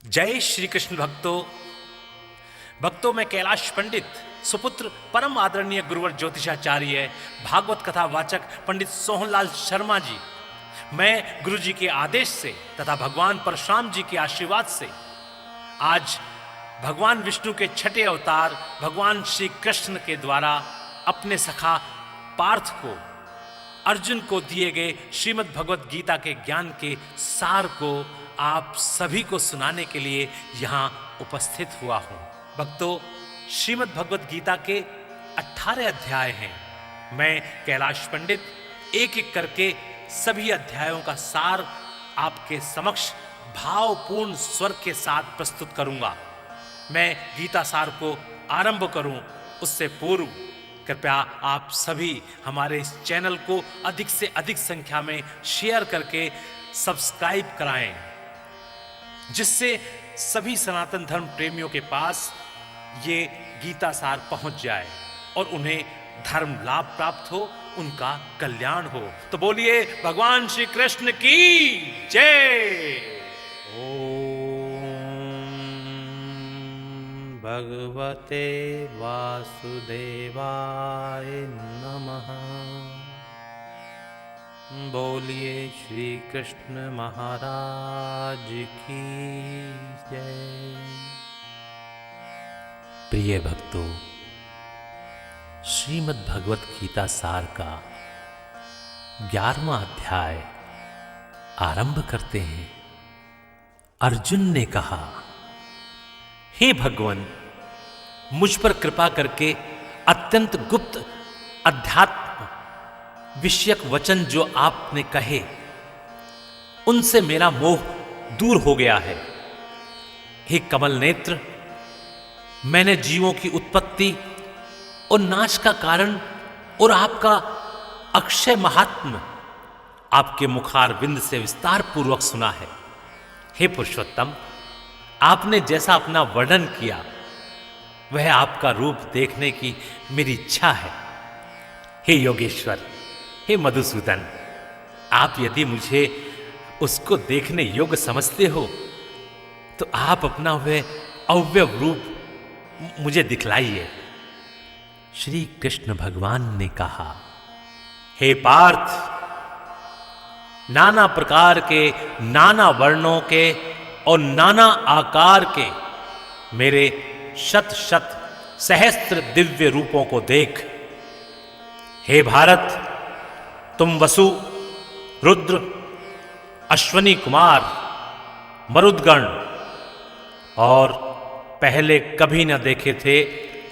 जय श्री कृष्ण भक्तों में कैलाश पंडित सुपुत्र परम आदरणीय गुरुवर ज्योतिषाचार्य भागवत कथा वाचक पंडित सोहनलाल शर्मा जी, मैं गुरु जी के आदेश से तथा भगवान परशुराम जी के आशीर्वाद से आज भगवान विष्णु के छठे अवतार भगवान श्री कृष्ण के द्वारा अपने सखा पार्थ को अर्जुन को दिए गए श्रीमद् भगवत गीता के ज्ञान के सार को आप सभी को सुनाने के लिए यहाँ उपस्थित हुआ हूँ। भक्तों, श्रीमद् भगवत गीता के 18 अध्याय हैं। मैं कैलाश पंडित एक एक करके सभी अध्यायों का सार आपके समक्ष भावपूर्ण स्वर के साथ प्रस्तुत करूंगा। मैं गीता सार को आरंभ करूं उससे पूर्व कृपया आप सभी हमारे इस चैनल को अधिक से अधिक संख्या में शेयर करके सब्सक्राइब कराएं, जिससे सभी सनातन धर्म प्रेमियों के पास ये गीता सार पहुंच जाए और उन्हें धर्म लाभ प्राप्त हो, उनका कल्याण हो। तो बोलिए भगवान श्री कृष्ण की जय। ओम भगवते वासुदेवाय नमः। बोलिए श्री कृष्ण महाराज की जय। प्रिय भक्तों, श्रीमद् भगवत गीता सार का 11वां अध्याय आरंभ करते हैं। अर्जुन ने कहा, हे भगवान, मुझ पर कृपा करके अत्यंत गुप्त अध्यात्म विषयक वचन जो आपने कहे उनसे मेरा मोह दूर हो गया है। हे कमल नेत्र, मैंने जीवों की उत्पत्ति और नाश का कारण और आपका अक्षय महात्म्य आपके मुखारविंद से विस्तार पूर्वक सुना है। हे पुरुषोत्तम, आपने जैसा अपना वर्णन किया वह आपका रूप देखने की मेरी इच्छा है। हे योगेश्वर, हे मधुसूदन, आप यदि मुझे उसको देखने योग्य समझते हो तो आप अपना वह अव्यव रूप मुझे दिखलाइए। श्री कृष्ण भगवान ने कहा, हे पार्थ, नाना प्रकार के, नाना वर्णों के और नाना आकार के मेरे शत शत सहस्त्र दिव्य रूपों को देख। हे भारत, तुम वसु, रुद्र, अश्वनी कुमार, मरुदगण और पहले कभी न देखे थे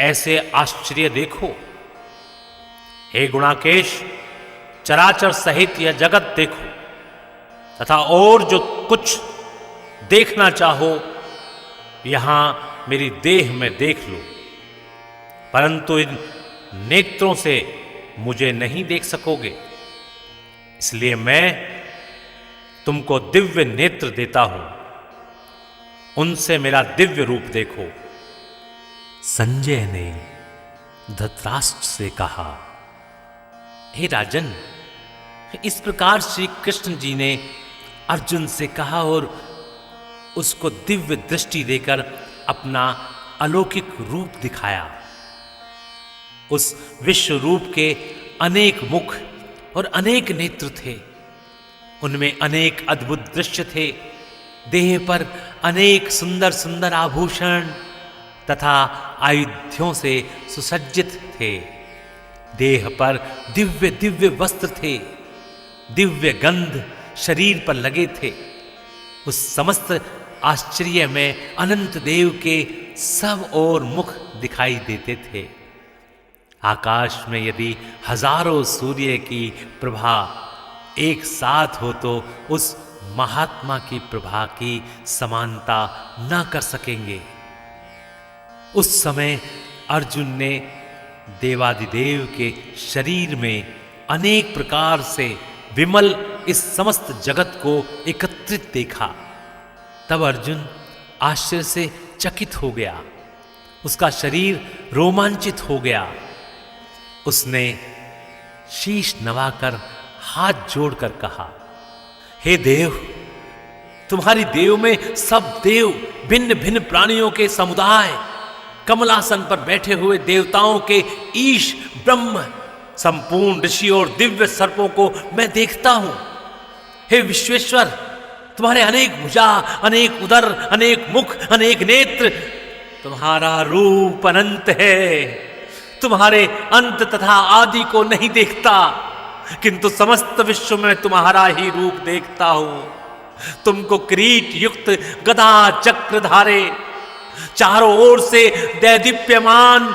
ऐसे आश्चर्य देखो। हे गुणाकेश, चराचर सहित यह जगत देखो तथा और जो कुछ देखना चाहो यहां मेरी देह में देख लो, परंतु इन नेत्रों से मुझे नहीं देख सकोगे। इसलिए मैं तुमको दिव्य नेत्र देता हूं, उनसे मेरा दिव्य रूप देखो। संजय ने धृतराष्ट्र से कहा, हे राजन, इस प्रकार श्री कृष्ण जी ने अर्जुन से कहा और उसको दिव्य दृष्टि देकर अपना अलौकिक रूप दिखाया। उस विश्व रूप के अनेक मुख और अनेक नेत्र थे, उनमें अनेक अद्भुत दृश्य थे। देह पर अनेक सुंदर सुंदर आभूषण तथा आयुधों से सुसज्जित थे। देह पर दिव्य दिव्य वस्त्र थे, दिव्य गंध शरीर पर लगे थे। उस समस्त आश्चर्य में अनंत देव के सब ओर मुख दिखाई देते थे। आकाश में यदि हजारों सूर्य की प्रभा एक साथ हो तो उस महात्मा की प्रभा की समानता ना कर सकेंगे। उस समय अर्जुन ने देवादिदेव के शरीर में अनेक प्रकार से विमल इस समस्त जगत को एकत्रित देखा। तब अर्जुन आश्चर्य से चकित हो गया, उसका शरीर रोमांचित हो गया। उसने शीश नवाकर हाथ जोड़कर कहा, हे देव, तुम्हारी देव में सब देव भिन्न भिन्न प्राणियों के समुदाय, कमलासन पर बैठे हुए देवताओं के ईश ब्रह्म, संपूर्ण ऋषि और दिव्य सर्पों को मैं देखता हूं। हे विश्वेश्वर, तुम्हारे अनेक भुजा, अनेक उदर, अनेक मुख, अनेक नेत्र, तुम्हारा रूप अनंत है। तुम्हारे अंत तथा आदि को नहीं देखता, किंतु समस्त विश्व में तुम्हारा ही रूप देखता हूं। तुमको किरीट युक्त गदा चक्र धारे, चारों ओर से दैदीप्यमान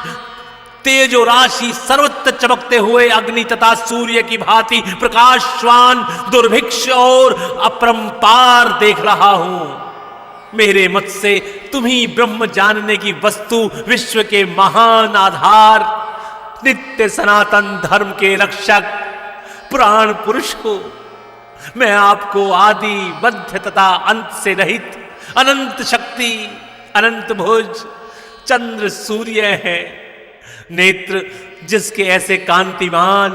तेजो राशि, सर्वत्र चमकते हुए अग्नि तथा सूर्य की भांति प्रकाशवान, दुर्भिक्ष और अपरंपार देख रहा हूं। मेरे मत से तुम ही ब्रह्म जानने की वस्तु, विश्व के महान आधार, नित्य सनातन धर्म के रक्षक, प्राण पुरुष हो। मैं आपको आदि मध्य तथा अंत से रहित अनंत शक्ति, अनंत भुज, चंद्र सूर्य है, नेत्र जिसके ऐसे कांतिमान,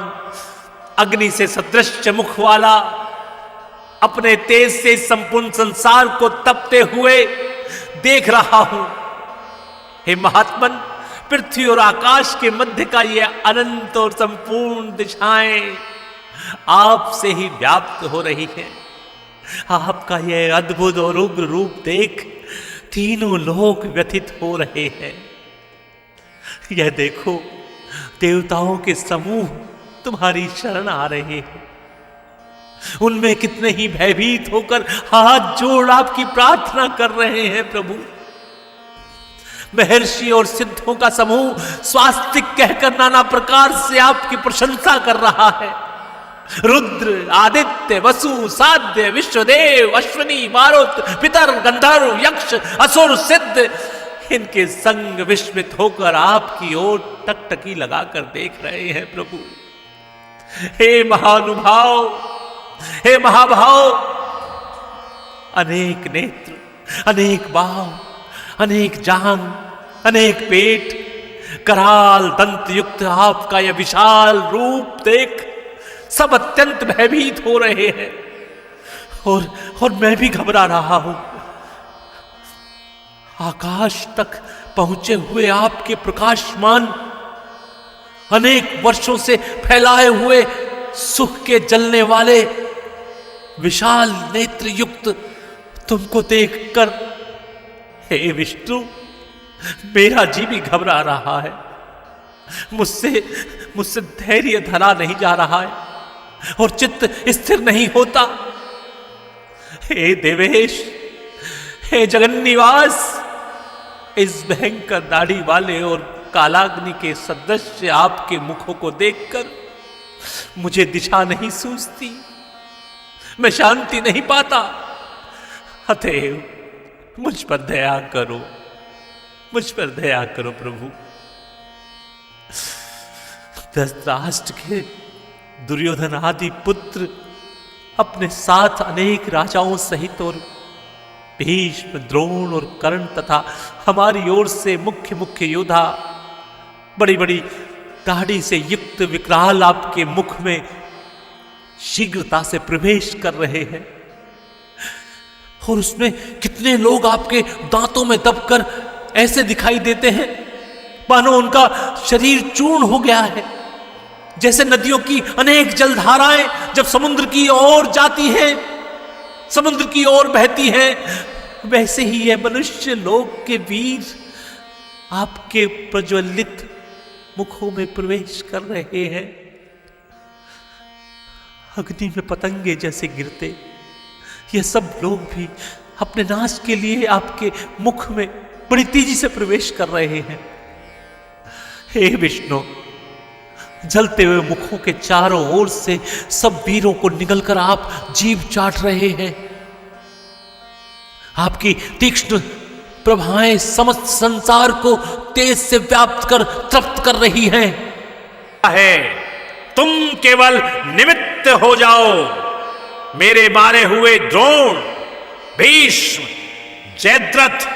अग्नि से सदृश मुख वाला, अपने तेज से संपूर्ण संसार को तपते हुए देख रहा हूं। हे महात्मन, पृथ्वी और आकाश के मध्य का यह अनंत और संपूर्ण दिशाएं आपसे ही व्याप्त हो रही है। आपका यह अद्भुत और उग्र रूप देख तीनों लोक व्यथित हो रहे हैं। यह देखो, देवताओं के समूह तुम्हारी शरण आ रहे हैं। उनमें कितने ही भयभीत होकर हाथ जोड़ आपकी प्रार्थना कर रहे हैं। प्रभु, महर्षि और सिद्धों का समूह स्वास्तिक कहकर नाना प्रकार से आपकी प्रशंसा कर रहा है। रुद्र, आदित्य, वसु, साध्य, विश्वदेव, अश्विनी, मारुत, पितर, गंधर्व, यक्ष, असुर, सिद्ध, इनके संग विस्मित होकर आपकी ओर टकटकी लगाकर देख रहे हैं। प्रभु, हे महानुभाव, हे महाभाव, अनेक नेत्र, अनेक बाव, अनेक जांग, अनेक पेट, कराल दंत युक्त आपका यह विशाल रूप देख सब अत्यंत भयभीत हो रहे हैं और मैं भी घबरा रहा हूं। आकाश तक पहुंचे हुए आपके प्रकाशमान, अनेक वर्षों से फैलाए हुए सुख के जलने वाले विशाल नेत्र युक्त तुमको देखकर, हे विष्णु, मेरा जी भी घबरा रहा है। मुझसे धैर्य धरा नहीं जा रहा है और चित्त स्थिर नहीं होता। हे देवेश, हे जगन्निवास, इस भयंकर दाढ़ी वाले और कालाग्नि के सदृश आपके मुखों को देखकर मुझे दिशा नहीं सूझती, मैं शांति नहीं पाता। अतएव मुझ पर दया करो, मुझ पर दया करो प्रभु। धृतराष्ट्र के दुर्योधन आदि पुत्र अपने साथ अनेक राजाओं सहित और भीष्म, द्रोण और कर्ण तथा हमारी ओर से मुख्य मुख्य योद्धा बड़ी बड़ी दाढ़ी से युक्त विकराल आपके मुख में शीघ्रता से प्रवेश कर रहे हैं और उसमें कितने लोग आपके दांतों में दबकर ऐसे दिखाई देते हैं मानो उनका शरीर चूर्ण हो गया है। जैसे नदियों की अनेक जलधाराएं जब समुद्र की ओर जाती हैं, समुद्र की ओर बहती हैं, वैसे ही यह मनुष्य लोक के वीर आपके प्रज्वलित मुखों में प्रवेश कर रहे हैं। अग्नि में पतंगे जैसे गिरते ये सब लोग भी अपने नाश के लिए आपके मुख में बड़ी तेजी से प्रवेश कर रहे हैं। हे विष्णु, जलते हुए मुखों के चारों ओर से सब वीरों को निगलकर आप जीभ चाट रहे हैं। आपकी तीक्ष्ण प्रभाएं समस्त संसार को तेज से व्याप्त कर तृप्त कर रही हैं। तुम केवल निमित्त हो जाओ, मेरे मारे हुए द्रोण, भीष्म, जयद्रथ,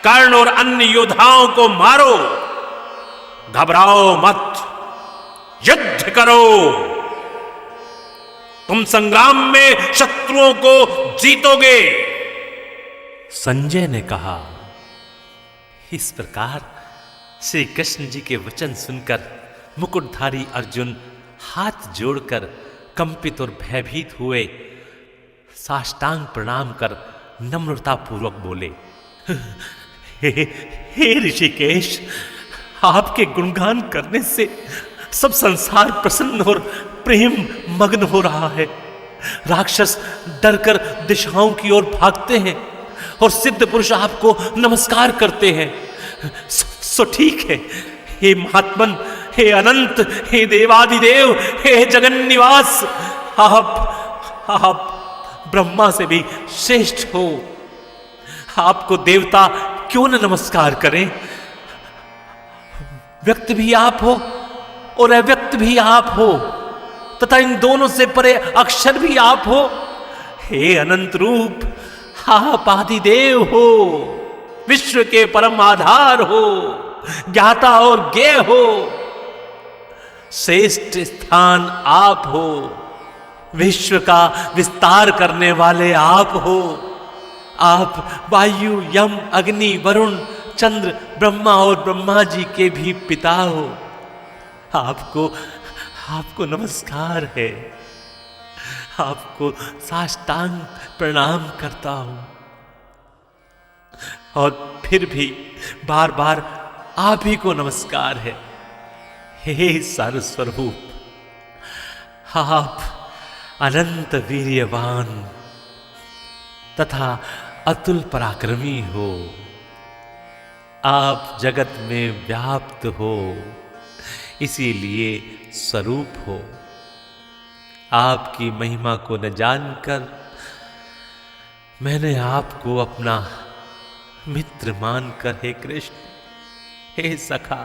कर्ण और अन्य योद्धाओं को मारो। घबराओ मत, युद्ध करो। तुम संग्राम में शत्रुओं को जीतोगे। संजय ने कहा, इस प्रकार श्री कृष्ण जी के वचन सुनकर मुकुटधारी अर्जुन हाथ जोड़कर कंपित और भयभीत हुए साष्टांग प्रणाम कर नम्रता पूर्वक बोले, हे ऋषिकेश, आपके गुणगान करने से सब संसार प्रसन्न और प्रेम मग्न हो रहा है। राक्षस डरकर दिशाओं की ओर भागते हैं और सिद्ध पुरुष आपको नमस्कार करते हैं। सो ठीक है, हे महात्मन, हे अनंत, हे देवादिदेव, हे जगन्निवास, आप ब्रह्मा से भी श्रेष्ठ हो। आपको देवता क्यों न नमस्कार करें। व्यक्त भी आप हो और अव्यक्त भी आप हो तथा इन दोनों से परे अक्षर भी आप हो। हे अनंत रूप, आप आदिदेव हो, विश्व के परम आधार हो, ज्ञाता और ज्ञेय हो, श्रेष्ठ स्थान आप हो, विश्व का विस्तार करने वाले आप हो। आप वायु, यम, अग्नि, वरुण, चंद्र, ब्रह्मा और ब्रह्मा जी के भी पिता हो। आपको नमस्कार है। आपको साष्टांग प्रणाम करता हूं। और फिर भी बार बार आप ही को नमस्कार है। हे सर्वस्वरूप, आप अनंत वीर्यवान तथा अतुल पराक्रमी हो। आप जगत में व्याप्त हो, इसीलिए स्वरूप हो। आपकी महिमा को न जानकर मैंने आपको अपना मित्र मानकर, हे कृष्ण, हे सखा,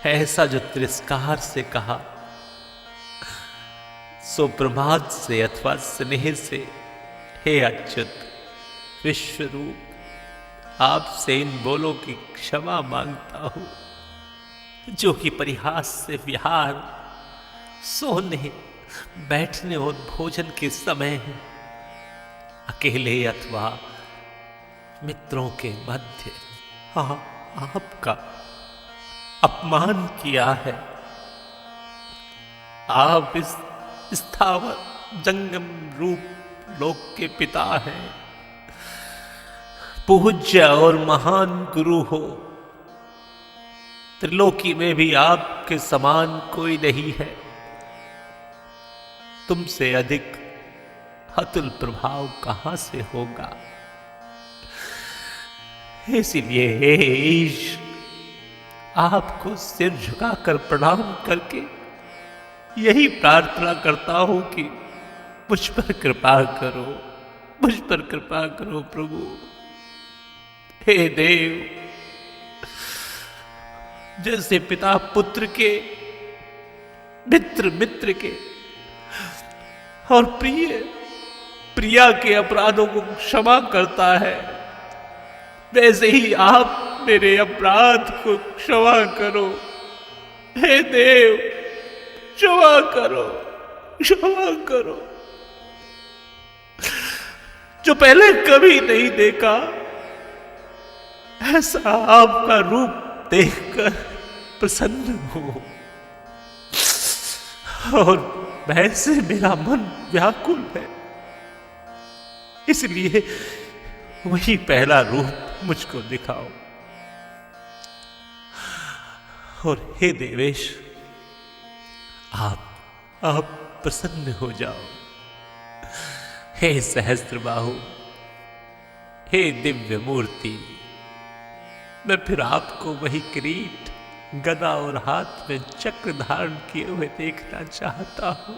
ऐसा जो तिरस्कार से कहा, सो प्रमाद से अथवा स्नेह से, हे अच्युत विश्वरूप, आपसे इन बोलों की क्षमा मांगता हूं, जो कि परिहास से विहार, सोने, बैठने और भोजन के समय अकेले अथवा मित्रों के मध्य आपका अपमान किया है। आप इस स्थावर जंगम रूप लोक के पिता हैं, पूज्य और महान गुरु हो। त्रिलोकी में भी आपके समान कोई नहीं है। तुमसे अधिक अतुल प्रभाव कहां से होगा। इसीलिए हे ईश, आपको सिर झुकाकर प्रणाम करके यही प्रार्थना करता हूं कि मुझ पर कृपा करो, मुझ पर कृपा करो प्रभु। हे देव, जैसे पिता पुत्र के, मित्र मित्र के और प्रिया के अपराधों को क्षमा करता है, वैसे ही आप मेरे अपराध को क्षमा करो। हे देव, क्षमा करो, क्षमा करो। जो पहले कभी नहीं देखा, ऐसा आपका रूप देखकर प्रसन्न हो और वैसे मेरा मन व्याकुल है। इसलिए वही पहला रूप मुझको दिखाओ। और हे देवेश, आप प्रसन्न हो जाओ। हे सहस्त्रबाहु, हे दिव्य मूर्ति, मैं फिर आपको वही किरीट, गदा और हाथ में चक्र धारण किए हुए देखना चाहता हूं।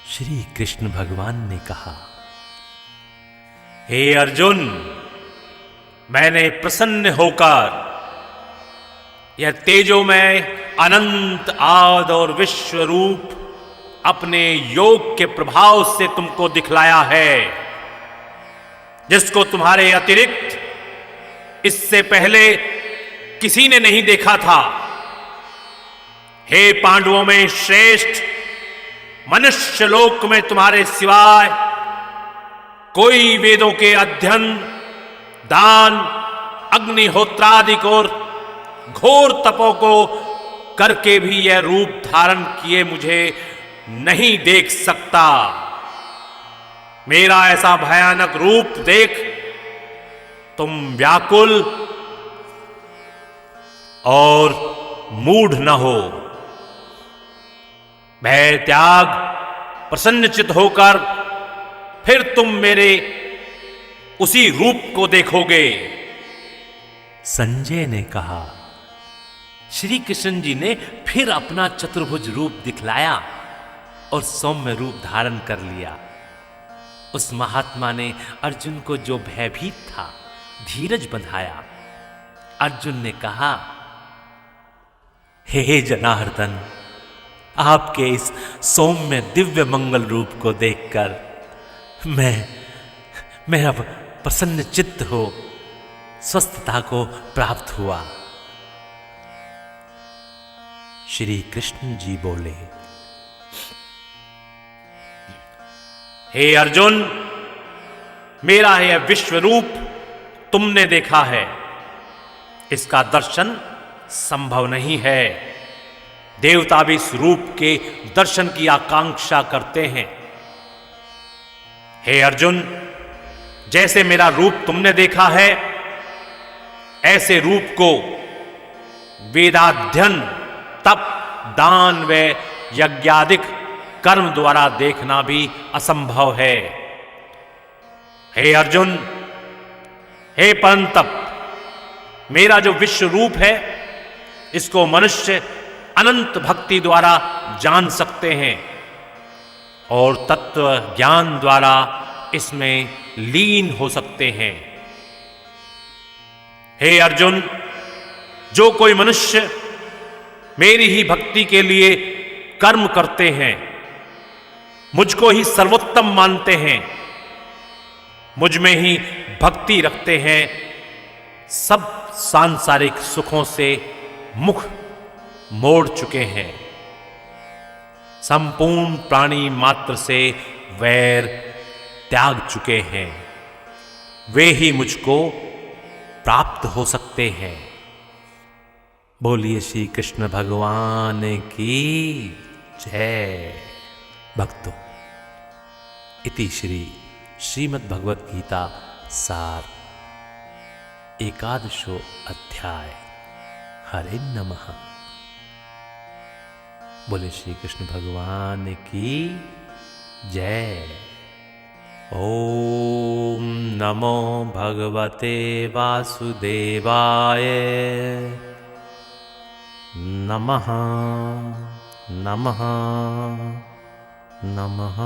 श्री कृष्ण भगवान ने कहा, हे अर्जुन, मैंने प्रसन्न होकर यह तेजोमय अनंत आद और विश्व रूप अपने योग के प्रभाव से तुमको दिखलाया है, जिसको तुम्हारे अतिरिक्त इससे पहले किसी ने नहीं देखा था। हे पांडवों में श्रेष्ठ, मनुष्य लोक में तुम्हारे सिवाय कोई वेदों के अध्ययन, दान, अग्निहोत्रादि और घोर तपों को करके भी यह रूप धारण किए मुझे नहीं देख सकता। मेरा ऐसा भयानक रूप देख तुम व्याकुल और मूढ़ न हो। भय त्याग प्रसन्नचित होकर फिर तुम मेरे उसी रूप को देखोगे। संजय ने कहा। श्री कृष्ण जी ने फिर अपना चतुर्भुज रूप दिखलाया और सौम्य रूप धारण कर लिया। उस महात्मा ने अर्जुन को जो भयभीत था धीरज बंधाया। अर्जुन ने कहा, हे जनार्दन, आपके इस सौम्य दिव्य मंगल रूप को देखकर मैं अब प्रसन्न चित्त हो स्वस्थता को प्राप्त हुआ। श्री कृष्ण जी बोले, हे अर्जुन, मेरा यह विश्व रूप तुमने देखा है, इसका दर्शन संभव नहीं है। देवता भी इस रूप के दर्शन की आकांक्षा करते हैं। हे अर्जुन, जैसे मेरा रूप तुमने देखा है, ऐसे रूप को वेदाध्ययन, तप, दान व यज्ञादिक कर्म द्वारा देखना भी असंभव है। हे अर्जुन, हे परंतप, मेरा जो विश्व रूप है इसको मनुष्य अनंत भक्ति द्वारा जान सकते हैं और तत्व ज्ञान द्वारा इसमें लीन हो सकते हैं। हे अर्जुन, जो कोई मनुष्य मेरी ही भक्ति के लिए कर्म करते हैं, मुझको ही सर्वोत्तम मानते हैं, मुझ में ही भक्ति रखते हैं, सब सांसारिक सुखों से मुख मोड़ चुके हैं, संपूर्ण प्राणी मात्र से वैर त्याग चुके हैं, वे ही मुझको प्राप्त हो सकते हैं। बोलिए श्री कृष्ण भगवान की जय। भक्तों, इति श्री श्रीमद् भगवत गीता सार एकादशो अध्याय। हरे नमः। बोले श्री कृष्ण भगवान की जय। ओम नमो भगवते वासुदेवाय। नमः नमः नमः।